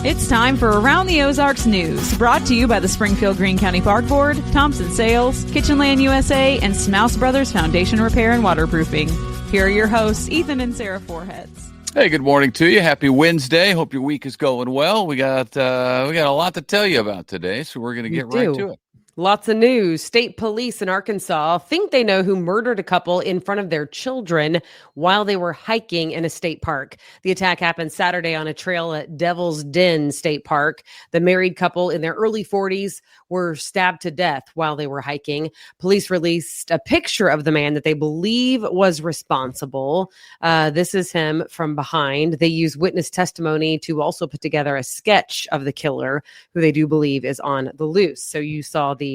It's time for Around the Ozarks News, brought to you by the Springfield Greene County Park Board, Thompson Sales, Kitchenland USA, and Smouse Brothers Foundation Repair and Waterproofing. Here are your hosts, Ethan and Sarah Foreheads. Hey, good morning to you. Happy Wednesday. Hope your week is going well. We got a lot to tell you about today, so we're going to get right to it. Lots of news. State police in Arkansas think they know who murdered a couple in front of their children while they were hiking in a state park. The attack happened Saturday on a trail at Devil's Den State Park. The married couple in their early 40s were stabbed to death while they were hiking. Police released a picture of the man that they believe was responsible. This is him from behind. They use witness testimony to also put together a sketch of the killer, who they do believe is on the loose. So you saw the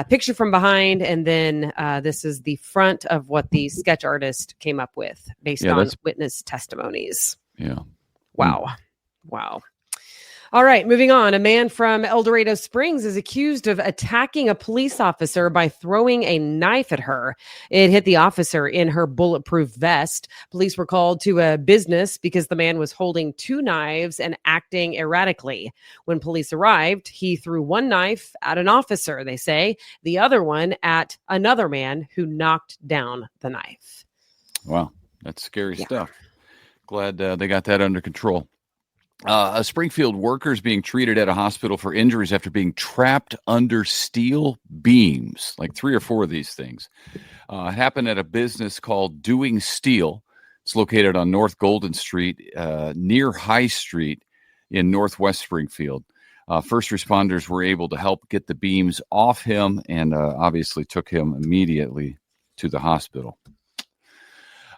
picture from behind, and then this is the front of what the sketch artist came up with based on witness testimonies. Yeah. Wow. All right, moving on. A man from El Dorado Springs is accused of attacking a police officer by throwing a knife at her. It hit the officer in her bulletproof vest. Police were called to a business because the man was holding two knives and acting erratically. When police arrived, he threw one knife at an officer, they say, the other one at another man who knocked down the knife. Wow, that's scary stuff. Glad they got that under control. A Springfield worker is being treated at a hospital for injuries after being trapped under steel beams, like 3 or 4 of these things. It happened at a business called Doing Steel. It's located on North Golden Street, near High Street in Northwest Springfield. First responders were able to help get the beams off him and obviously took him immediately to the hospital.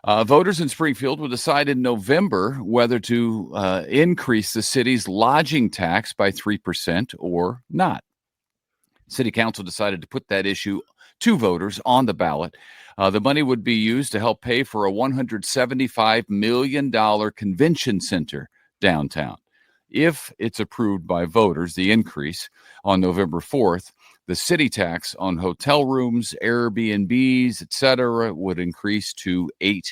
Voters in Springfield will decide in November whether to increase the city's lodging tax by 3% or not. City Council decided to put that issue to voters on the ballot. The money would be used to help pay for a $175 million convention center downtown. If it's approved by voters, the increase on November 4th, the city tax on hotel rooms, Airbnbs, etc., would increase to 8%.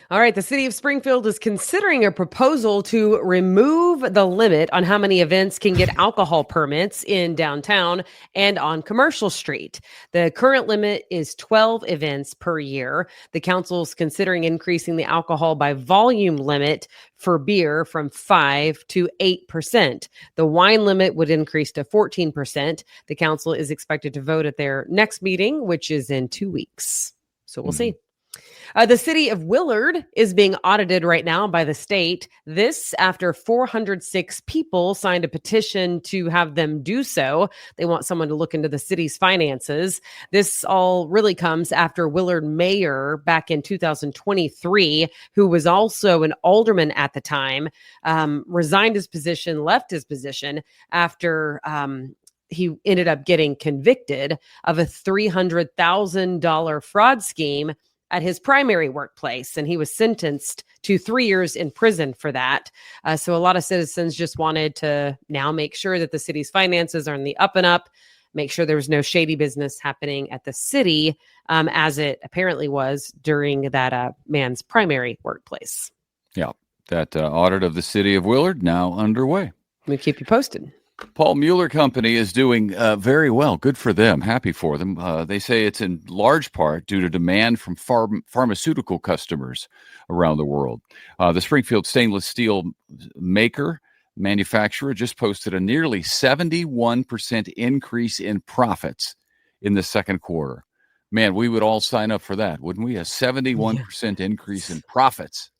All right. The city of Springfield is considering a proposal to remove the limit on how many events can get alcohol permits in downtown and on Commercial Street. The current limit is 12 events per year. The council is considering increasing the alcohol by volume limit for beer from 5 to 8%. The wine limit would increase to 14%. The council is expected to vote at their next meeting, which is in 2 weeks. So we'll see. The city of Willard is being audited right now by the state. This after 406 people signed a petition to have them do so. They want someone to look into the city's finances. This all really comes after Willard mayor back in 2023, who was also an alderman at the time, resigned his position, left his position after he ended up getting convicted of a $300,000 fraud scheme at his primary workplace, and he was sentenced to 3 years in prison for that. So a lot of citizens just wanted to now make sure that the city's finances are in the up and up, make sure there was no shady business happening at the city, as it apparently was during that man's primary workplace. Yeah, that audit of the city of Willard now underway. We'll keep you posted. Paul Mueller Company is doing very well. Good for them. Happy for them. They say it's in large part due to demand from pharmaceutical customers around the world. The Springfield stainless steel manufacturer just posted a nearly 71% increase in profits in the second quarter. Man, we would all sign up for that, wouldn't we? A 71% increase in profits.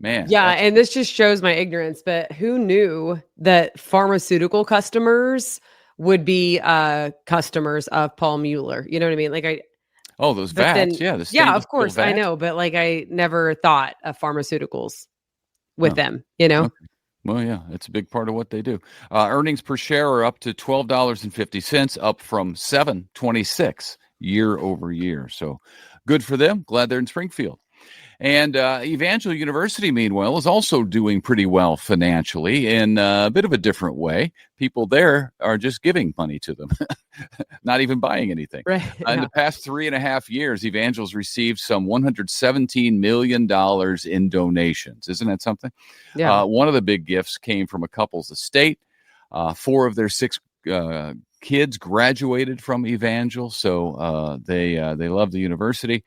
Man. Yeah, and this just shows my ignorance, but who knew that pharmaceutical customers would be customers of Paul Mueller? You know what I mean? Those vats. Of course, I know, but I never thought of pharmaceuticals with them, you know? Okay. Well, yeah, it's a big part of what they do. Earnings per share are up to $12.50, up from $7.26 year over year. So good for them. Glad they're in Springfield. And Evangel University, meanwhile, is also doing pretty well financially in a bit of a different way. People there are just giving money to them, not even buying anything. Right. In the past 3.5 years, Evangel's received some $117 million in donations. Isn't that something? Yeah. One of the big gifts came from a couple's estate. 4 of their 6 kids graduated from Evangel, so they love the university.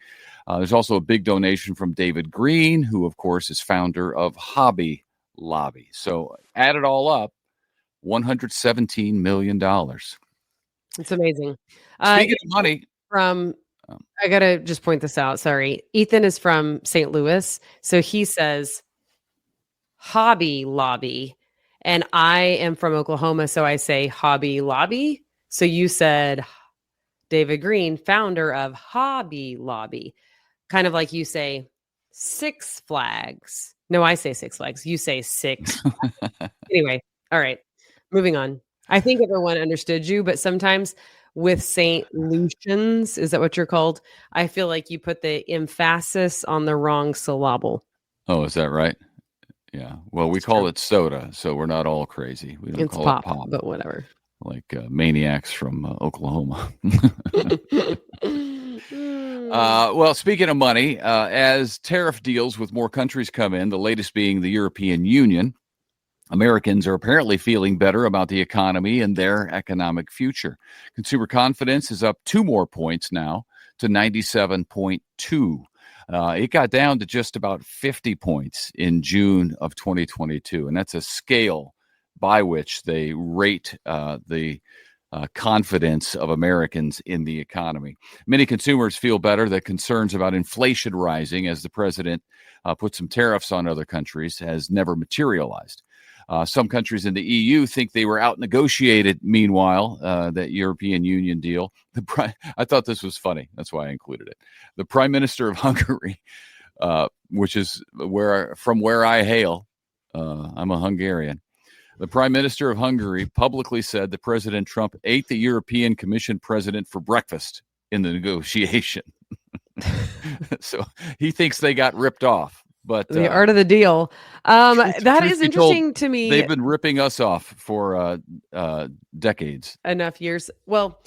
There's also a big donation from David Green, who, of course, is founder of Hobby Lobby. So add it all up, $117 million. It's amazing. Speaking of money. I got to just point this out. Sorry. Ethan is from St. Louis. So he says Hobby Lobby. And I am from Oklahoma. So I say Hobby Lobby. So you said David Green, founder of Hobby Lobby. Kind of like you say Six Flags. No, I say Six Flags. You say Six. Anyway, all right. Moving on. I think everyone understood you, but sometimes with St. Lucians, is that what you're called? I feel like you put the emphasis on the wrong syllable. Oh, is that right? Yeah. Well, we call it soda, so we're not all crazy. We don't call it pop, but whatever. Like maniacs from Oklahoma. Well, speaking of money, as tariff deals with more countries come in, the latest being the European Union, Americans are apparently feeling better about the economy and their economic future. Consumer confidence is up 2 more points now to 97.2. It got down to just about 50 points in June of 2022, and that's a scale by which they rate the confidence of Americans in the economy. Many consumers feel better that concerns about inflation rising as the president put some tariffs on other countries has never materialized. Some countries in the EU think they were out negotiated. Meanwhile, that European Union deal. I thought this was funny. That's why I included it. The Prime Minister of Hungary, which is from where I hail, I'm a Hungarian. The Prime Minister of Hungary publicly said that President Trump ate the European Commission president for breakfast in the negotiation. So he thinks they got ripped off. But the art of the deal. That is interesting to me. They've been ripping us off for decades. Enough years. Well,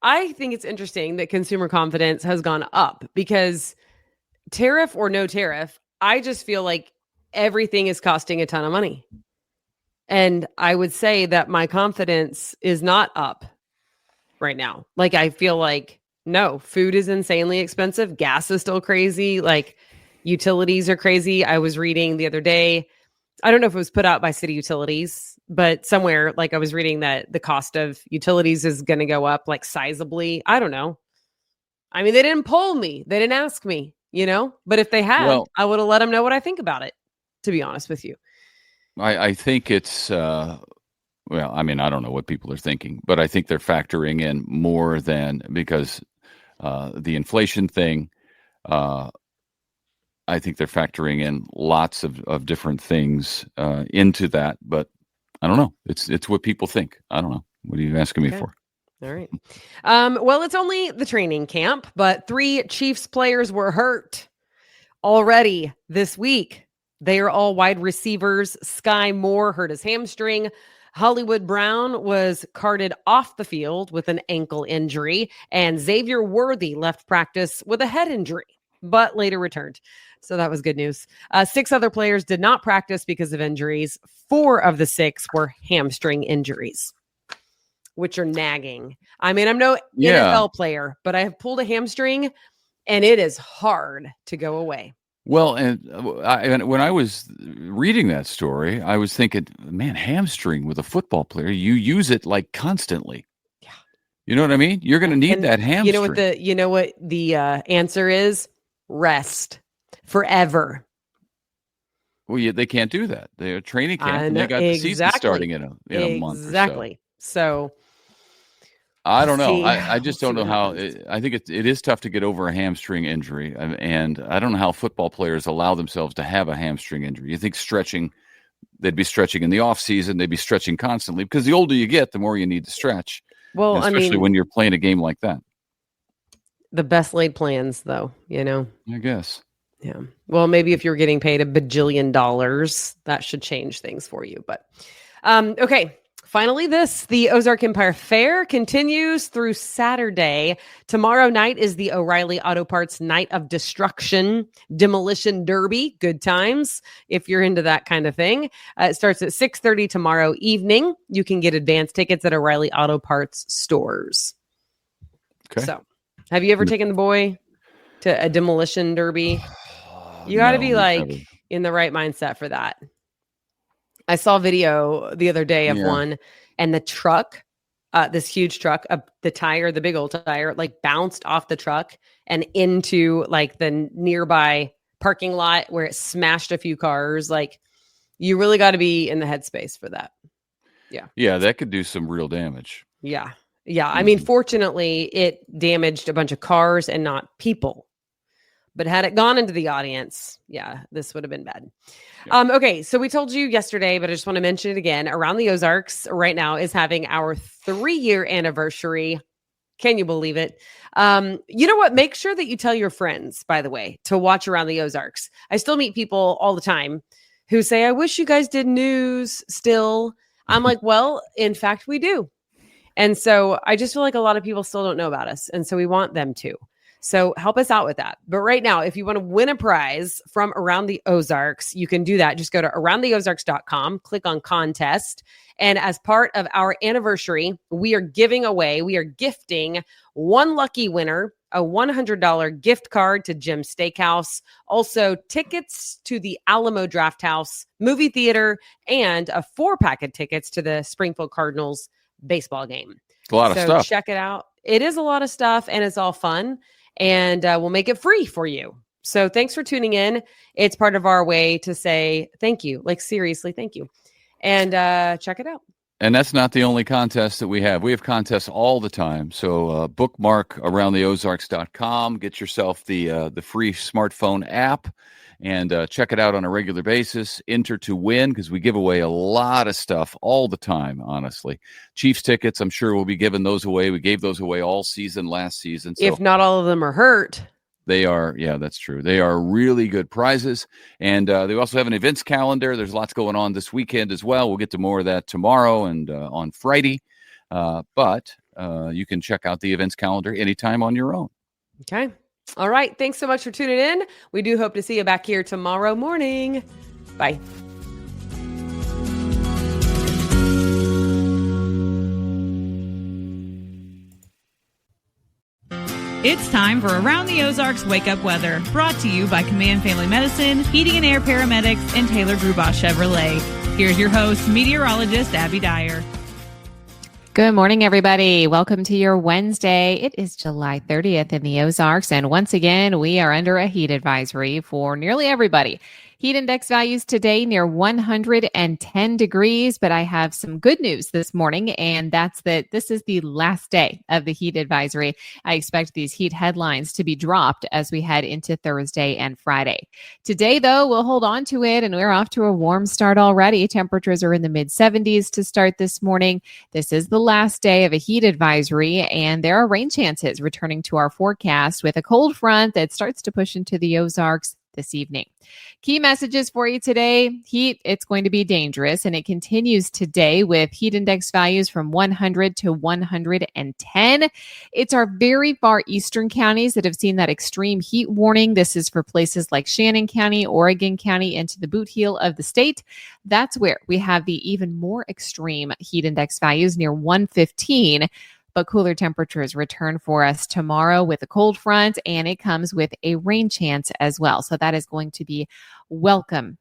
I think it's interesting that consumer confidence has gone up because tariff or no tariff, I just feel like everything is costing a ton of money. And I would say that my confidence is not up right now. Like, I feel like, no, food is insanely expensive. Gas is still crazy. Like, utilities are crazy. I was reading the other day, I don't know if it was put out by City Utilities, but somewhere, like, I was reading that the cost of utilities is going to go up like sizably. I don't know. I mean, they didn't poll me. They didn't ask me, but if they had, I would have let them know what I think about it, to be honest with you. I think it's, I don't know what people are thinking, but I think they're factoring in more than because the inflation thing, I think they're factoring in lots of different things into that, but I don't know. It's what people think. I don't know. What are you asking me for? All right. Well, it's only the training camp, but 3 Chiefs players were hurt already this week. They are all wide receivers. Sky Moore hurt his hamstring. Hollywood Brown was carted off the field with an ankle injury, and Xavier Worthy left practice with a head injury, but later returned. So that was good news. 6 other players did not practice because of injuries. 4 of the 6 were hamstring injuries, which are nagging. I mean, I'm no NFL player, but I have pulled a hamstring, and it is hard to go away. Well, and when I was reading that story, I was thinking, man, hamstring with a football player, you use it like constantly. Yeah. You know what I mean? You're going to need that hamstring. You know what the answer is? Rest forever. Well, they can't do that. They're training camp, and they got the season starting in a month or so. Exactly. So I don't know. I just don't know how. I think it is tough to get over a hamstring injury, and I don't know how football players allow themselves to have a hamstring injury. You think stretching, they'd be stretching in the off season, they'd be stretching constantly because the older you get, the more you need to stretch. Well, and especially when you're playing a game like that. The best laid plans, though, I guess. Yeah. Well, maybe if you're getting paid $1 bajillion, that should change things for you. But okay. Finally, the Ozark Empire Fair continues through Saturday. Tomorrow night is the O'Reilly Auto Parts Night of Destruction Demolition Derby. Good times if you're into that kind of thing. It starts at 6:30 tomorrow evening. You can get advance tickets at O'Reilly Auto Parts stores. Okay. So, have you ever taken the boy to a demolition derby? You got to be like never. in the right mindset for that. I saw a video the other day of one, and the truck, this huge truck, the tire, the big old tire, like bounced off the truck and into like the nearby parking lot where it smashed a few cars. Like, you really got to be in the headspace for that. Yeah. Yeah, that could do some real damage. Yeah. Yeah. I mean, fortunately, it damaged a bunch of cars and not people. But had it gone into the audience, yeah, this would have been bad. Yeah. Okay, so we told you yesterday, but I just want to mention it again. Around the Ozarks right now is having our 3-year anniversary. Can you believe it? You know what? Make sure that you tell your friends, by the way, to watch Around the Ozarks. I still meet people all the time who say, I wish you guys did news still. I'm like, well, in fact, we do. And so I just feel like a lot of people still don't know about us. And so we want them to. So help us out with that. But right now, if you want to win a prize from Around the Ozarks, you can do that. Just go to aroundtheozarks.com, click on contest. And as part of our anniversary, we are gifting one lucky winner a $100 gift card to Jim's Steakhouse, also tickets to the Alamo Drafthouse movie theater, and a 4-pack of tickets to the Springfield Cardinals baseball game. A lot of stuff. Check it out. It is a lot of stuff, and it's all fun. And we'll make it free for you. So thanks for tuning in. It's part of our way to say thank you. Like, seriously, thank you. And check it out. And that's not the only contest that we have. We have contests all the time. So bookmark aroundtheozarks.com. Get yourself the free smartphone app and check it out on a regular basis. Enter to win, because we give away a lot of stuff all the time, honestly. Chiefs tickets, I'm sure we'll be giving those away. We gave those away all season last season. So if not all of them are hurt. They are, yeah, that's true. They are really good prizes. And they also have an events calendar. There's lots going on this weekend as well. We'll get to more of that tomorrow and on Friday. But you can check out the events calendar anytime on your own. Okay. All right. Thanks so much for tuning in. We do hope to see you back here tomorrow morning. Bye. It's time for Around the Ozarks Wake Up Weather, brought to you by Command Family Medicine, Heating and Air Paramedics, and Taylor Grubaugh Chevrolet. Here's your host, meteorologist Abby Dyer. Good morning, everybody. Welcome to your Wednesday. It is July 30th in the Ozarks, and once again, we are under a heat advisory for nearly everybody. Heat index values today near 110 degrees, but I have some good news this morning, and that's that this is the last day of the heat advisory. I expect these heat headlines to be dropped as we head into Thursday and Friday. Today, though, we'll hold on to it, and we're off to a warm start already. Temperatures are in the mid-70s to start this morning. This is the last day of a heat advisory, and there are rain chances returning to our forecast with a cold front that starts to push into the Ozarks this evening. Key messages for you today. Heat, it's going to be dangerous, and it continues today with heat index values from 100 to 110. It's our very far eastern counties that have seen that extreme heat warning. This is for places like Shannon County, Oregon County, into the boot heel of the state. That's where we have the even more extreme heat index values near 115. But cooler temperatures return for us tomorrow with a cold front, and it comes with a rain chance as well. So that is going to be welcome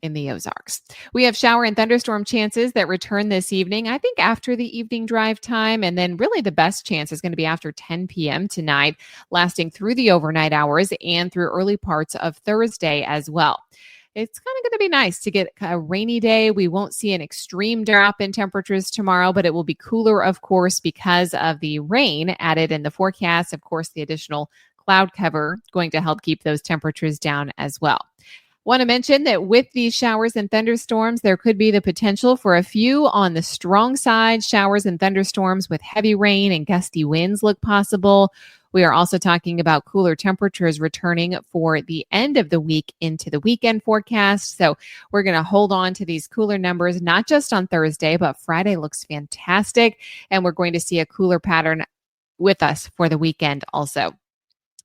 in the Ozarks. We have shower and thunderstorm chances that return this evening, I think after the evening drive time. And then really the best chance is going to be after 10 p.m. tonight, lasting through the overnight hours and through early parts of Thursday as well. It's kind of going to be nice to get a rainy day. We won't see an extreme drop in temperatures tomorrow, but it will be cooler, of course, because of the rain added in the forecast. Of course, the additional cloud cover going to help keep those temperatures down as well. Want to mention that with these showers and thunderstorms, there could be the potential for a few on the strong side. Showers and thunderstorms with heavy rain and gusty winds look possible. We are also talking about cooler temperatures returning for the end of the week into the weekend forecast. So we're going to hold on to these cooler numbers, not just on Thursday, but Friday looks fantastic. And we're going to see a cooler pattern with us for the weekend also.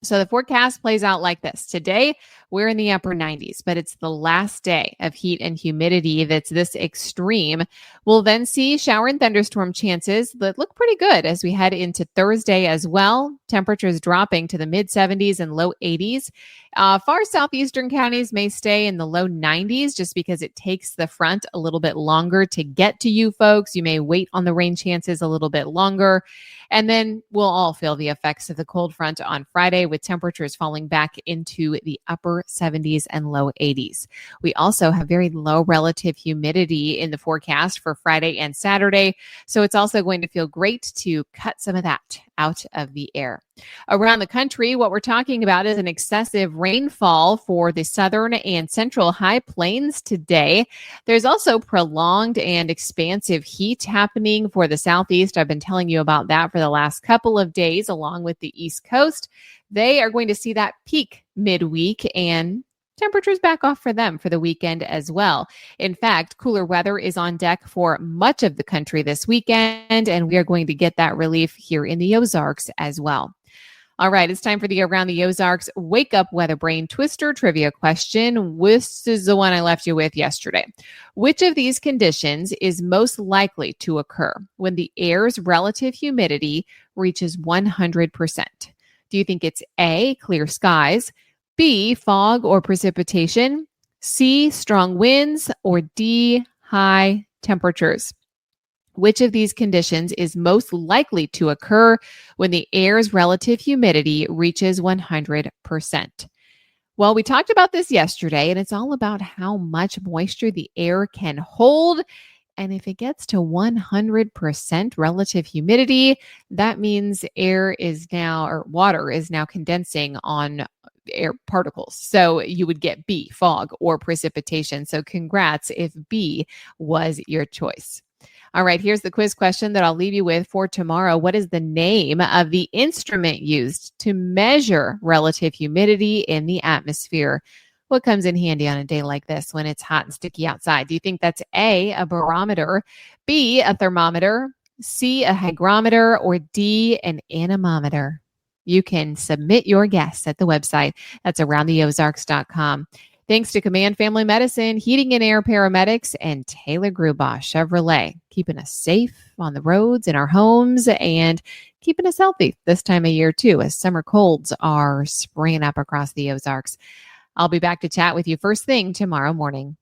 So the forecast plays out like this. Today, we're in the upper 90s, but it's the last day of heat and humidity that's this extreme. We'll then see shower and thunderstorm chances that look pretty good as we head into Thursday as well. Temperatures dropping to the mid 70s and low 80s. Far southeastern counties may stay in the low 90s just because it takes the front a little bit longer to get to you folks. You may wait on the rain chances a little bit longer. And then we'll all feel the effects of the cold front on Friday with temperatures falling back into the upper 70s and low 80s. We also have very low relative humidity in the forecast for Friday and Saturday. So it's also going to feel great to cut some of that out of the air. Around the country, what we're talking about is an excessive rainfall for the southern and central high plains today. There's also prolonged and expansive heat happening for the southeast. I've been telling you about that for the last couple of days, along with the East Coast. They are going to see that peak midweek and temperatures back off for them for the weekend as well. In fact, cooler weather is on deck for much of the country this weekend, and we are going to get that relief here in the Ozarks as well. All right, it's time for the Around the Ozarks Wake Up Weather Brain Twister trivia question. This is the one I left you with yesterday. Which of these conditions is most likely to occur when the air's relative humidity reaches 100%? Do you think it's A, clear skies, B, fog or precipitation, C, strong winds, or D, high temperatures? Which of these conditions is most likely to occur when the air's relative humidity reaches 100%? Well, we talked about this yesterday, and it's all about how much moisture the air can hold. And if it gets to 100% relative humidity, that means water is now condensing on air particles. So you would get B, fog or precipitation. So congrats if B was your choice. All right, here's the quiz question that I'll leave you with for tomorrow. What is the name of the instrument used to measure relative humidity in the atmosphere? What comes in handy on a day like this when it's hot and sticky outside? Do you think that's A, a barometer, B, a thermometer, C, a hygrometer, or D, an anemometer? You can submit your guess at the website. That's aroundtheozarks.com. Thanks to Command Family Medicine, Heating and Air Paramedics, and Taylor Grubaugh Chevrolet, keeping us safe on the roads, in our homes, and keeping us healthy this time of year, too, as summer colds are springing up across the Ozarks. I'll be back to chat with you first thing tomorrow morning.